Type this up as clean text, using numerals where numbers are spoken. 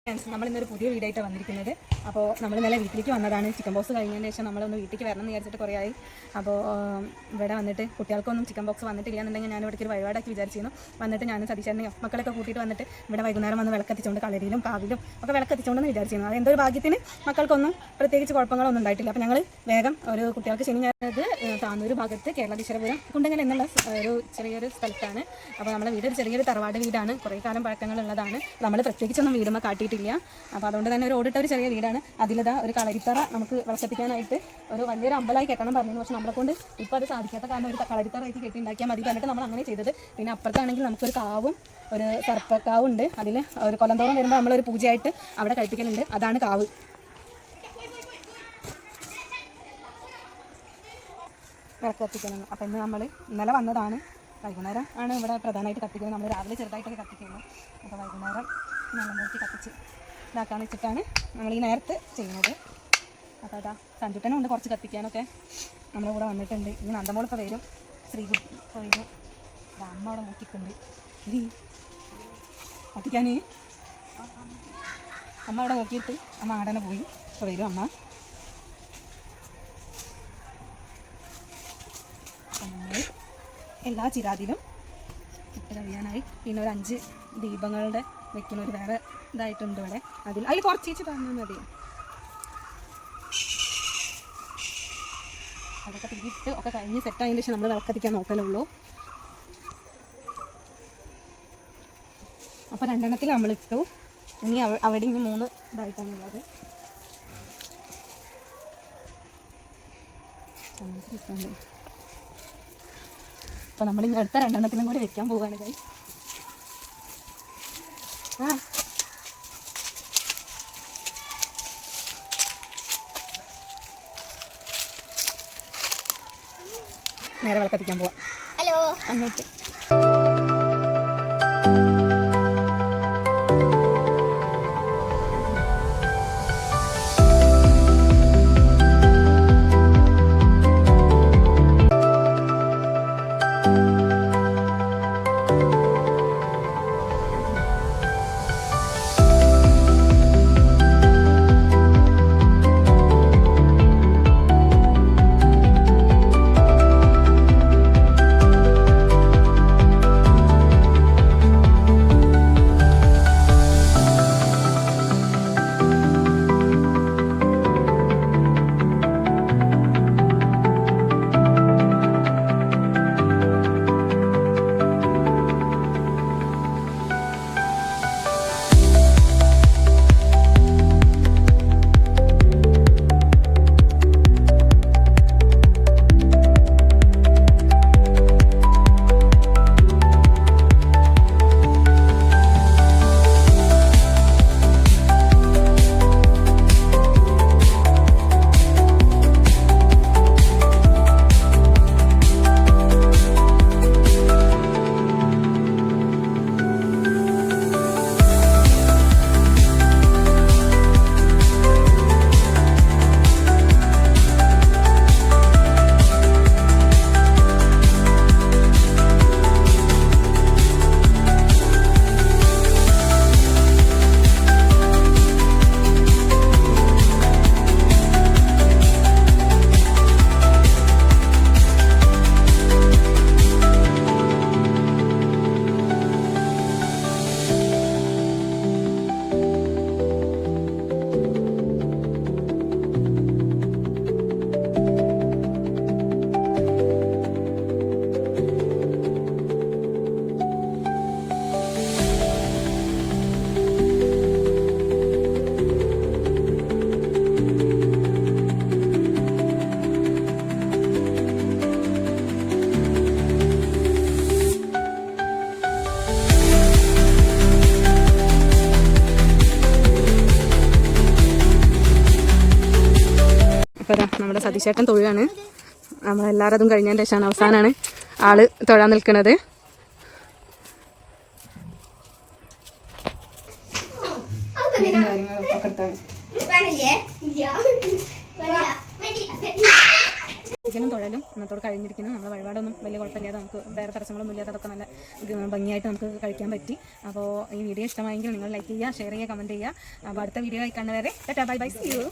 നമ്മൾ ഇന്നൊരു പുതിയ വീടായിട്ട് വന്നിരിക്കുന്നത്. അപ്പോൾ നമ്മൾ ഇന്നലെ വീട്ടിലേക്ക് വന്നതാണ്. ചിക്കൻ ബോക്സ് കഴിഞ്ഞതിന് ശേഷം നമ്മളൊന്ന് വീട്ടിലേക്ക് വരണം എന്ന് വിചാരിച്ചിട്ട് കുറേ ആയി. അപ്പോൾ ഇവിടെ വന്നിട്ട് കുട്ടികൾക്കൊന്നും ചിക്കൻ ബോക്സ് വന്നിട്ടില്ല എന്നുണ്ടെങ്കിൽ ഞാൻ ഇവിടേക്ക് ഒരു വഴിപാടാക്കി വിചാരിച്ചിരുന്നു. വന്നിട്ട് ഞാൻ സതീശനെയും മക്കളൊക്കെ കൂട്ടിയിട്ട് വന്നിട്ട് ഇവിടെ വൈകുന്നേരം വന്ന് വിളക്കത്തിച്ചുകൊണ്ട് കളരിയിലും കാവിലും ഒക്കെ വിളക്കത്തിച്ചുകൊണ്ടെന്ന് വിചാരിച്ചിരുന്നു. അത് എന്തൊരു ഭാഗ്യത്തിന് മക്കൾക്കൊന്നും പ്രത്യേകിച്ച് കുഴപ്പങ്ങളൊന്നും ഉണ്ടായിട്ടില്ല. അപ്പോൾ ഞങ്ങൾ വേഗം ഒരു കുട്ടികൾക്ക് ശനി ഞാനത് താന്നൂർ ഭാഗത്ത് കേരളീശ്വരപുരം കുണ്ടങ്ങൽ എന്നുള്ള ഒരു ചെറിയൊരു സ്ഥലത്താണ്. അപ്പോൾ നമ്മുടെ വീട് ഒരു ചെറിയൊരു തറവാട് വീടാണ്. കുറേ കാലം പഴക്കങ്ങളുള്ളതാണ്. നമ്മൾ പ്രത്യേകിച്ചൊന്നും വീടുമ്പോൾ കാട്ടിയിട്ടില്ല. അപ്പോൾ അതുകൊണ്ട് തന്നെ ഒരു ഓടിട്ട ഒരു ചെറിയ വീടാണ്. അതിലിതാ ഒരു കളരിത്തറ നമുക്ക് വിളക്കത്തിക്കാനായിട്ട് ഒരു വലിയൊരു അമ്പലമായി കെട്ടണം പറഞ്ഞു. പക്ഷെ നമ്മളെ കൊണ്ട് ഇപ്പോൾ അത് സാധിക്കാത്ത കാരണം ഒരു കളരിത്തറയായിട്ട് കെട്ടി ഉണ്ടാക്കിയാൽ മതി പറഞ്ഞിട്ട് നമ്മൾ അങ്ങനെ ചെയ്തത്. പിന്നെ അപ്പുറത്താണെങ്കിൽ നമുക്കൊരു കാവും ഒരു സർപ്പക്കാവും ഉണ്ട്. അതിൽ ഒരു കൊല്ലന്തോറും വരുമ്പോൾ നമ്മളൊരു പൂജയായിട്ട് അവിടെ കഴിപ്പിക്കലുണ്ട്. അതാണ് കാവ്. വിളക്ക് കത്തിക്കണം. അപ്പോൾ ഇന്ന് നമ്മൾ ഇന്നലെ വന്നതാണ്. വൈകുന്നേരം ആണ് ഇവിടെ പ്രധാനമായിട്ട് കത്തിക്കുന്നത്. നമ്മൾ രാവിലെ ചെറുതായിട്ടൊക്കെ കത്തിക്കുന്നു. അപ്പോൾ വൈകുന്നേരം നല്ല നോക്കി കത്തിച്ച് ഇതാക്കാന്ന് വെച്ചിട്ടാണ് നമ്മൾ ഈ നേരത്തെ ചെയ്യുന്നത്. അപ്പോൾ അതാ സഞ്ജുട്ടനും ഉണ്ട് കുറച്ച് കത്തിക്കാനൊക്കെ നമ്മുടെ കൂടെ വന്നിട്ടുണ്ട്. ഇനി നന്ദമോളിപ്പോൾ വരും, ശ്രീകുട്ടി ഇപ്പോൾ വരും. അമ്മ അവിടെ നോക്കിയിട്ടുണ്ട് ഇനി കത്തിക്കാൻ. അമ്മ അവിടെ നോക്കിയിട്ട് അമ്മ ആടനെ പോയി. ഇപ്പോൾ വരും അമ്മ. എല്ലാ ചിരാതിലും ഇട്ട് കഴിയാനായി. പിന്നെ ഒരു 5 ദീപങ്ങളുടെ വെക്കുന്ന ഒരു വേറെ ഇതായിട്ടുണ്ട് ഇവിടെ. അതിൽ കുറച്ച് തന്നാൽ മതി. അതൊക്കെ തിരിയിട്ട് ഒക്കെ കഴിഞ്ഞ് സെറ്റായതിന് ശേഷം നമ്മൾ വിളക്കത്തിക്കാൻ നോക്കലുള്ളൂ. അപ്പോൾ 2 എണ്ണത്തിൽ നമ്മളിട്ടു. ഇനി അവിടെ ഇനി 3 ഇതായിട്ടാണുള്ളത്. അപ്പോൾ നമ്മൾ ഇനി അടുത്ത 2 എണ്ണത്തിലും കൂടി വെക്കാൻ പോവുകയാണ്. കൈ നേരെ വിളക്കത്തിക്കാൻ പോവാം. ഹലോ അങ്ങോട്ട് ഇപ്പോൾ നമ്മുടെ സതീശേട്ടൻ തൊഴിലാണ്. നമ്മളെല്ലാവരും അതും കഴിഞ്ഞതിൻ്റെ ശേഷമാണ് അവസാനമാണ് ആള് തൊഴാൻ നിൽക്കുന്നത്. കുളിക്കലും തൊഴലും ഇന്നത്തോട് കഴിഞ്ഞിരിക്കുന്നു. നമ്മൾ വഴിപാടൊന്നും വലിയ കുഴപ്പമില്ലാതെ നമുക്ക് വേറെ തടസ്സങ്ങളൊന്നും ഇല്ലാതെ അതൊക്കെ നല്ല ഭംഗിയായിട്ട് നമുക്ക് കഴിക്കാൻ പറ്റി. അപ്പോൾ ഈ വീഡിയോ ഇഷ്ടമായെങ്കിൽ നിങ്ങൾ ലൈക്ക് ചെയ്യുക, ഷെയർ ചെയ്യുക, കമൻറ്റ് ചെയ്യുക. അപ്പോൾ അടുത്ത വീഡിയോ ആയി കാണുന്നവരെ tata bye bye, see U.